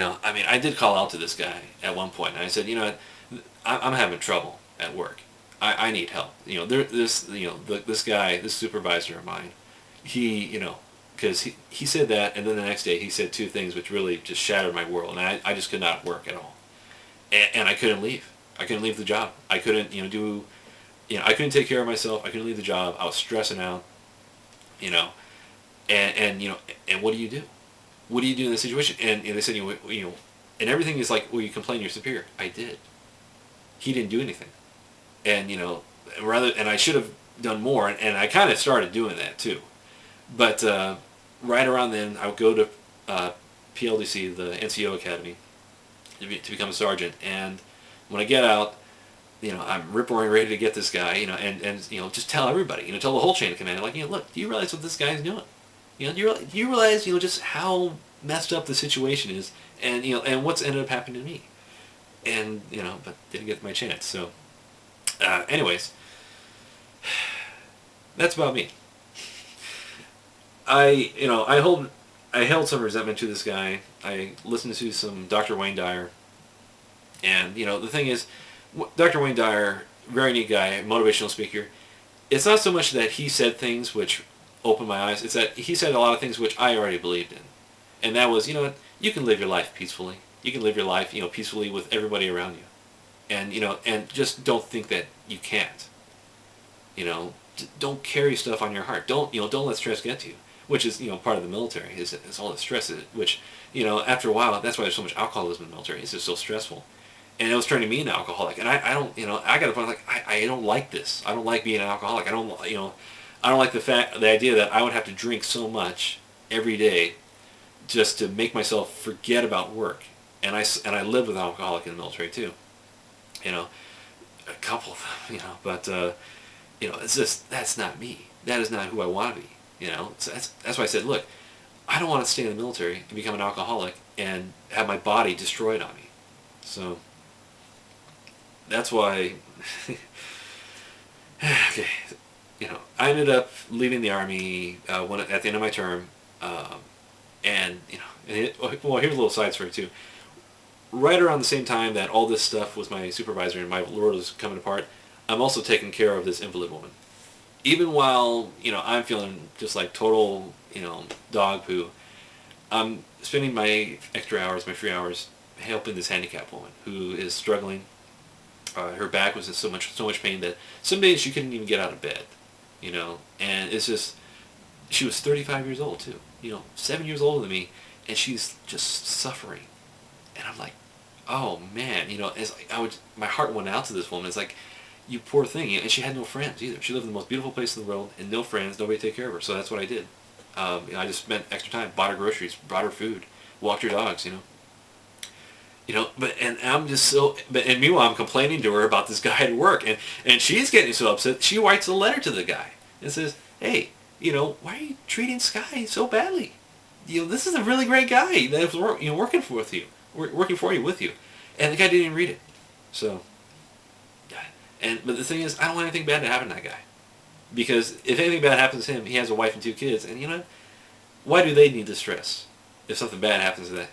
I mean, I did call out to this guy at one point, and I said, I'm having trouble at work. I need help. This guy, this supervisor of mine, because he said that, and then the next day he said two things which really just shattered my world, and I just could not work at all. And I couldn't leave. I couldn't leave the job. I couldn't, I couldn't take care of myself. I couldn't leave the job. I was stressing out, you know, and what do you do? What do you do in this situation? And they said, and everything is like, well, you complain to your superior. I did. He didn't do anything. And, and I should have done more, and I kind of started doing that too. But right around then, I would go to PLDC, the NCO Academy, to become a sergeant. And when I get out, I'm rip-roaring ready to get this guy, and just tell everybody, tell the whole chain of command, like, look, do you realize what this guy's doing? Do you realize, just how messed up the situation is, and and what's ended up happening to me, and but didn't get my chance. So, anyways, that's about me. I held some resentment to this guy. I listened to some Dr. Wayne Dyer, and the thing is, Dr. Wayne Dyer, very neat guy, motivational speaker. It's not so much that he said things which opened my eyes. It's that he said a lot of things which I already believed in, and that was, you can live your life peacefully. You can live your life, peacefully with everybody around you, and and just don't think that you can't. Don't carry stuff on your heart. Don't let stress get to you, which is part of the military. Is all the stress, which after a while, that's why there's so much alcoholism in the military. It's just so stressful. And it was turning me into an alcoholic. And I don't, I got a point like, I don't like this. I don't like being an alcoholic. I don't like the idea that I would have to drink so much every day just to make myself forget about work. And I lived with an alcoholic in the military too. A couple of them, but it's just, that's not me. That is not who I want to be. So that's why I said, look, I don't want to stay in the military and become an alcoholic and have my body destroyed on me. So that's why, okay, I ended up leaving the Army at the end of my term, and, well, here's a little side story too. Right around the same time that all this stuff was my supervisor and my world was coming apart, I'm also taking care of this invalid woman. Even while, I'm feeling just like total, dog poo, I'm spending my extra hours, my free hours, helping this handicapped woman who is struggling. Her back was in so much pain that some days she couldn't even get out of bed, and it's just, she was 35 years old too, 7 years older than me, and she's just suffering, and I'm like, oh man, it's like my heart went out to this woman. It's like, you poor thing, and she had no friends either. She lived in the most beautiful place in the world, and no friends, nobody to take care of her. So that's what I did. I just spent extra time, bought her groceries, brought her food, walked her dogs, and meanwhile I'm complaining to her about this guy at work, and she's getting so upset. She writes a letter to the guy and says, hey, why are you treating Sky so badly? This is a really great guy that's working for you with you, and the guy didn't even read it. So, but the thing is, I don't want anything bad to happen to that guy, because if anything bad happens to him, he has a wife and 2 kids, and why do they need the stress if something bad happens to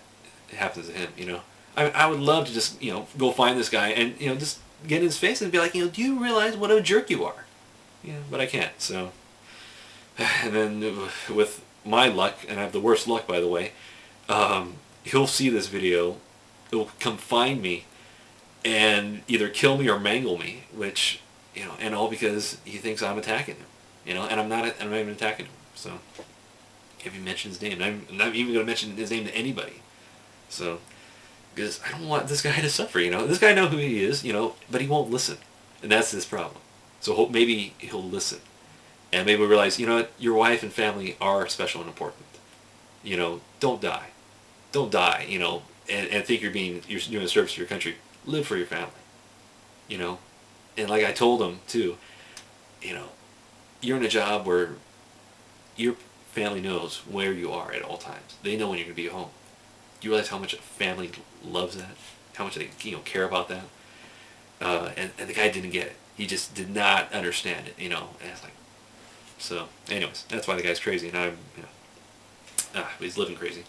him? I would love to just, go find this guy and, just get in his face and be like, do you realize what a jerk you are? But I can't, so. And then with my luck, and I have the worst luck, by the way, he'll see this video, he'll come find me, and either kill me or mangle me, which, and all because he thinks I'm attacking him, and I'm not even attacking him, so. If you mention his name, I'm not even going to mention his name to anybody, so. Because I don't want this guy to suffer, This guy knows who he is, but he won't listen. And that's his problem. So maybe he'll listen. And maybe we'll realize, your wife and family are special and important. Don't die. Don't die, and think you're doing a service to your country. Live for your family. And like I told him, too, you're in a job where your family knows where you are at all times. They know when you're going to be home. Do you realize how much a family loves that? How much they care about that? And the guy didn't get it. He just did not understand it, And it's like, so anyways, that's why the guy's crazy, and I'm, he's living crazy.